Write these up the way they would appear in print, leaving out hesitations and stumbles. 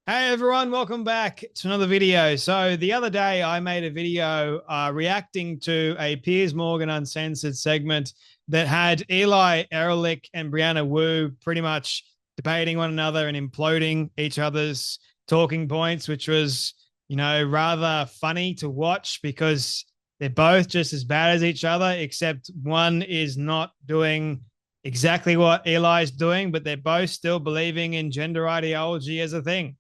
Hey everyone, welcome back to another video. So the other day I made a video reacting to a Piers Morgan Uncensored segment that had Eli Erlich and Brianna Wu pretty much debating one another and imploding each other's talking points, which was, rather funny to watch because they're both just as bad as each other, except one is not doing exactly what Eli's doing, but they're both still believing in gender ideology as a thing.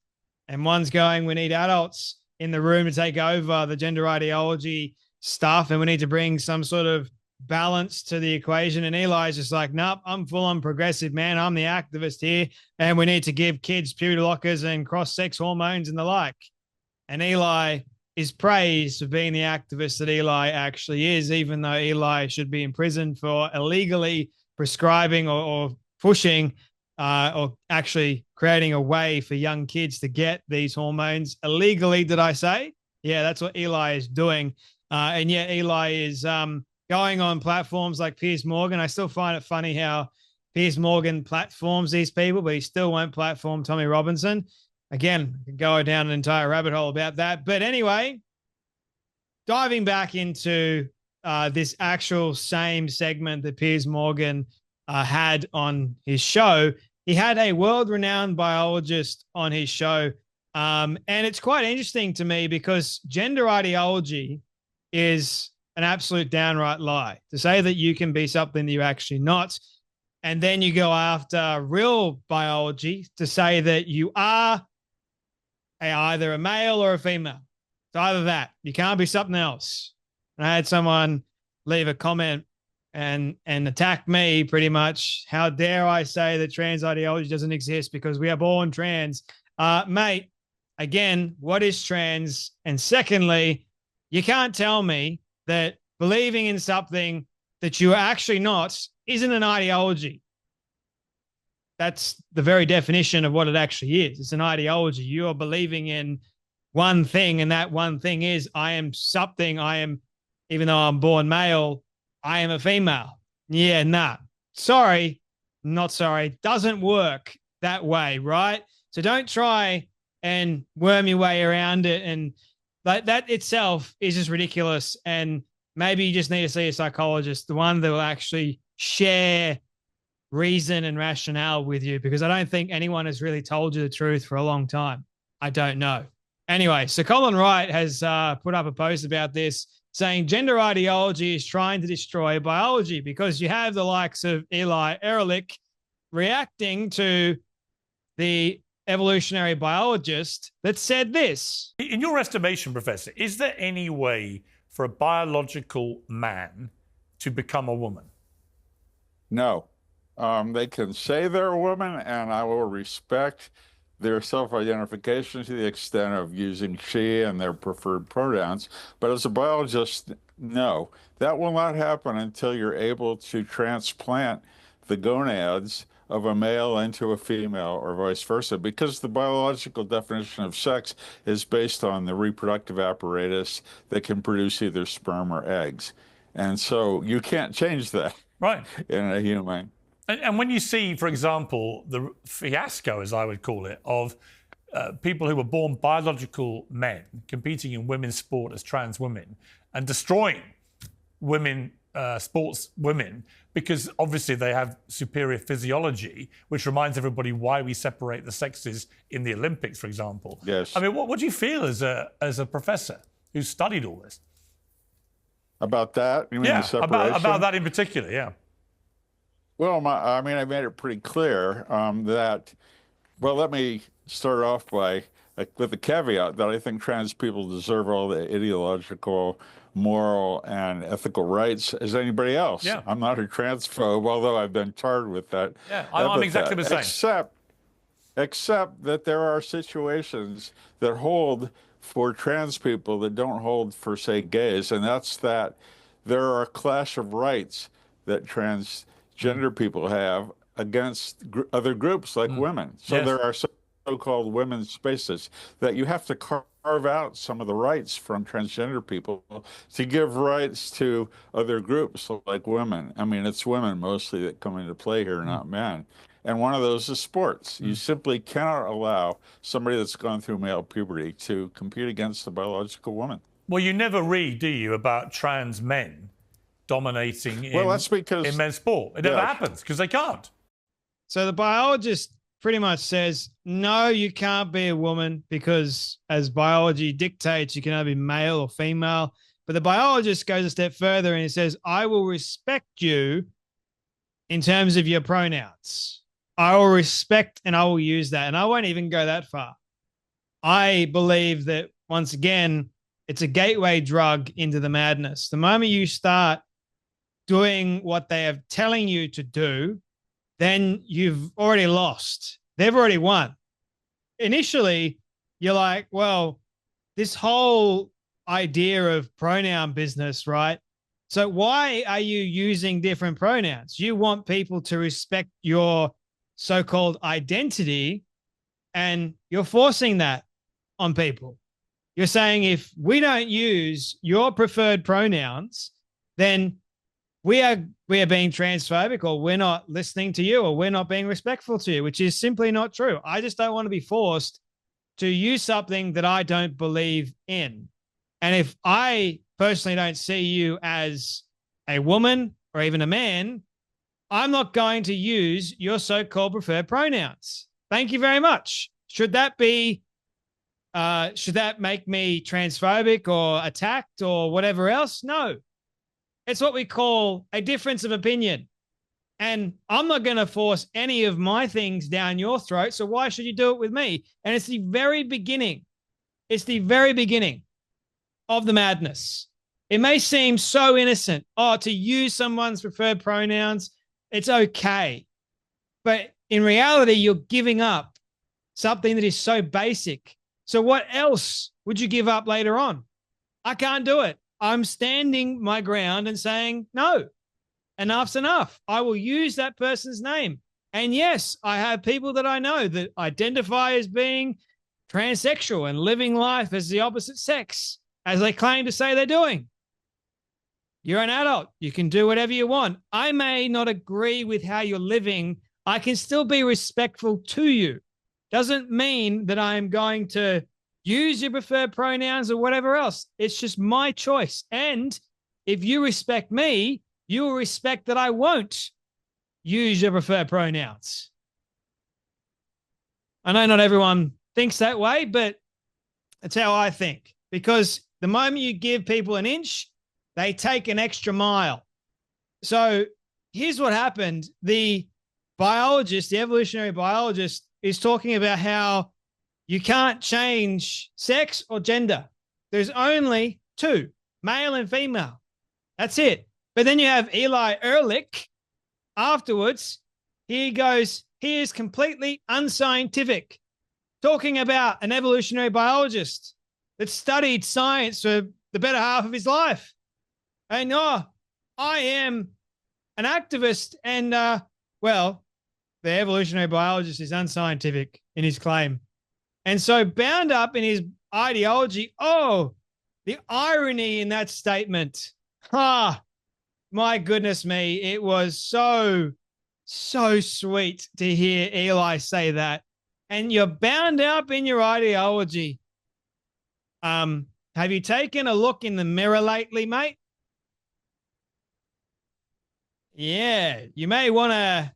And one's going, we need adults in the room to take over the gender ideology stuff, and we need to bring some sort of balance to the equation. And Eli's just like, nope, I'm full on progressive, man. I'm the activist here, and we need to give kids puberty blockers and cross-sex hormones and the like. And Eli is praised for being the activist that Eli actually is, even though Eli should be in prison for illegally prescribing or pushing or actually creating a way for young kids to get these hormones illegally. Did I say? Yeah, that's what Eli is doing. And yet Eli is going on platforms like Piers Morgan. I still find it funny how Piers Morgan platforms these people, but he still won't platform Tommy Robinson. Again, I could go down an entire rabbit hole about that. But anyway, diving back into this actual same segment that Piers Morgan had on his show, he had a world-renowned biologist on his show. And it's quite interesting to me because gender ideology is an absolute downright lie. To say that you can be something that you're actually not, and then you go after real biology to say that you are either a male or a female. It's either that. You can't be something else. And I had someone leave a comment and attack me pretty much. How dare I say that trans ideology doesn't exist because we are born trans? Mate, again, what is trans? And secondly, you can't tell me that believing in something that you are actually not isn't an ideology. That's the very definition of what it actually is. It's an ideology. You are believing in one thing, and that one thing is I am something. I am, even though I'm born male, I am a female. Yeah, nah. Sorry, not sorry. Doesn't work that way, right? So don't try and worm your way around it. And that itself is just ridiculous. And maybe you just need to see a psychologist, the one that will actually share reason and rationale with you, because I don't think anyone has really told you the truth for a long time. I don't know. Anyway, so Colin Wright has put up a post about this, saying gender ideology is trying to destroy biology because you have the likes of Eli Erlich reacting to the evolutionary biologist that said this. In your estimation, Professor, is there any way for a biological man to become a woman? No. They can say they're a woman, and I will respect their self-identification to the extent of using she and their preferred pronouns. But as a biologist, no. That will not happen until you're able to transplant the gonads of a male into a female or vice versa, because the biological definition of sex is based on the reproductive apparatus that can produce either sperm or eggs. And so you can't change that Right. in a human. And when you see, for example, the fiasco, as I would call it, of people who were born biological men competing in women's sport as trans women and destroying women, sports women, because obviously they have superior physiology, which reminds everybody why we separate the sexes in the Olympics, for example. Yes. I mean, what do you feel as a professor who studied all this? About that? You mean Yeah, the separation? about that in particular, yeah. Well, I mean, I made it pretty clear that, well, let me start off by with the caveat that I think trans people deserve all the ideological, moral, and ethical rights as anybody else. Yeah. I'm not a transphobe, although I've been tarred with that. Yeah, I'm exactly the same. Except that there are situations that hold for trans people that don't hold for, say, gays, and that's that there are a clash of rights that transgender people have against other groups like women. So Yes. there are some so-called women's spaces, that you have to carve out some of the rights from transgender people to give rights to other groups like women. I mean, it's women mostly that come into play here, not men. And one of those is sports. You simply cannot allow somebody that's gone through male puberty to compete against the biological woman. Well, you never read, do you, about trans men dominating that's because, in men's sport? It never happens because they can't. So the biologist pretty much says, no, you can't be a woman because as biology dictates, you can either be male or female. But the biologist goes a step further and he says, I will respect you in terms of your pronouns. I will respect and I will use that. And I won't even go that far. I believe that, once again, it's a gateway drug into the madness. The moment you start doing what they are telling you to do, then you've already lost. They've already won. Initially, you're like, well, this whole idea of pronoun business, right? So why are you using different pronouns? You want people to respect your so-called identity, and you're forcing that on people. You're saying if we don't use your preferred pronouns, then we are being transphobic, or we're not listening to you, or we're not being respectful to you, which is simply not true. I just don't want to be forced to use something that I don't believe in. And if I personally don't see you as a woman or even a man, I'm not going to use your so-called preferred pronouns. Thank you very much. Should that make me transphobic or attacked or whatever else? No. It's what we call a difference of opinion. And I'm not going to force any of my things down your throat. So why should you do it with me? And it's the very beginning. It's the very beginning of the madness. It may seem so innocent. Oh, to use someone's preferred pronouns, it's okay. But in reality, you're giving up something that is so basic. So what else would you give up later on? I can't do it. I'm standing my ground and saying, no, enough's enough. I will use that person's name. And yes, I have people that I know that identify as being transsexual and living life as the opposite sex, as they claim to say they're doing. You're an adult. You can do whatever you want. I may not agree with how you're living. I can still be respectful to you. Doesn't mean that I'm going to use your preferred pronouns or whatever else. It's just my choice. And if you respect me, you will respect that I won't use your preferred pronouns. I know not everyone thinks that way, but that's how I think. Because the moment you give people an inch, they take an extra mile. So here's what happened. The biologist, the evolutionary biologist, is talking about how you can't change sex or gender. There's only two, male and female. That's it. But then you have Eli Ehrlich afterwards. He goes, he is completely unscientific, talking about an evolutionary biologist that studied science for the better half of his life. And I am an activist, and well, the evolutionary biologist is unscientific in his claim. And so bound up in his ideology, oh, the irony in that statement. My goodness me. It was so sweet to hear Eli say that. And you're bound up in your ideology. Have you taken a look in the mirror lately, mate? Yeah, you may want to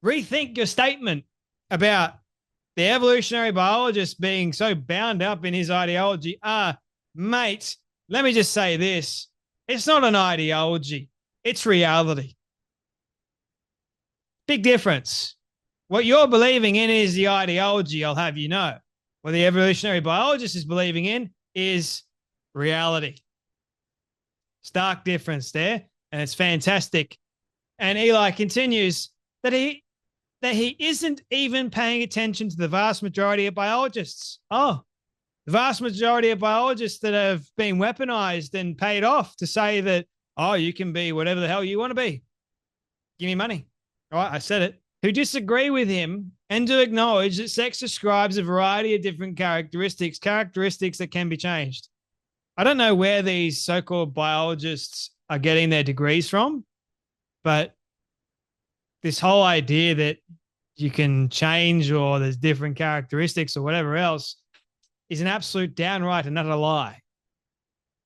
rethink your statement about the evolutionary biologist being so bound up in his ideology. Mate, let me just say this. It's not an ideology. It's reality. Big difference. What you're believing in is the ideology, I'll have you know. What the evolutionary biologist is believing in is reality. Stark difference there, and it's fantastic. And Eli continues that he isn't even paying attention to the vast majority of biologists. Oh, the vast majority of biologists that have been weaponized and paid off to say that, oh, you can be whatever the hell you want to be. Give me money. All right, I said it. Who disagree with him and to acknowledge that sex describes a variety of different characteristics that can be changed. I don't know where these so-called biologists are getting their degrees from, but this whole idea that you can change or there's different characteristics or whatever else is an absolute downright and utter lie.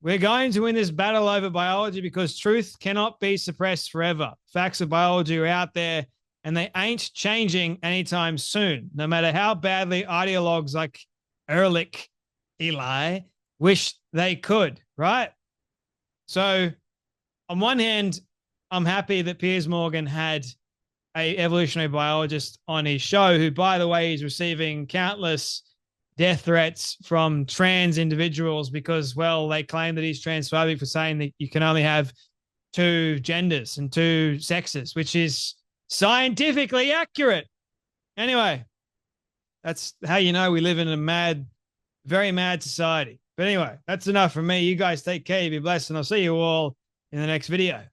We're going to win this battle over biology because truth cannot be suppressed forever. Facts of biology are out there and they ain't changing anytime soon, no matter how badly ideologues like Ehrlich, Eli, wish they could, right? So on one hand, I'm happy that Piers Morgan had a evolutionary biologist on his show, who, by the way, is receiving countless death threats from trans individuals because, well, they claim that he's transphobic for saying that you can only have two genders and two sexes, which is scientifically accurate. Anyway, that's how you know we live in a mad, very mad society. But anyway, that's enough from me. You guys take care. Be blessed, and I'll see you all in the next video.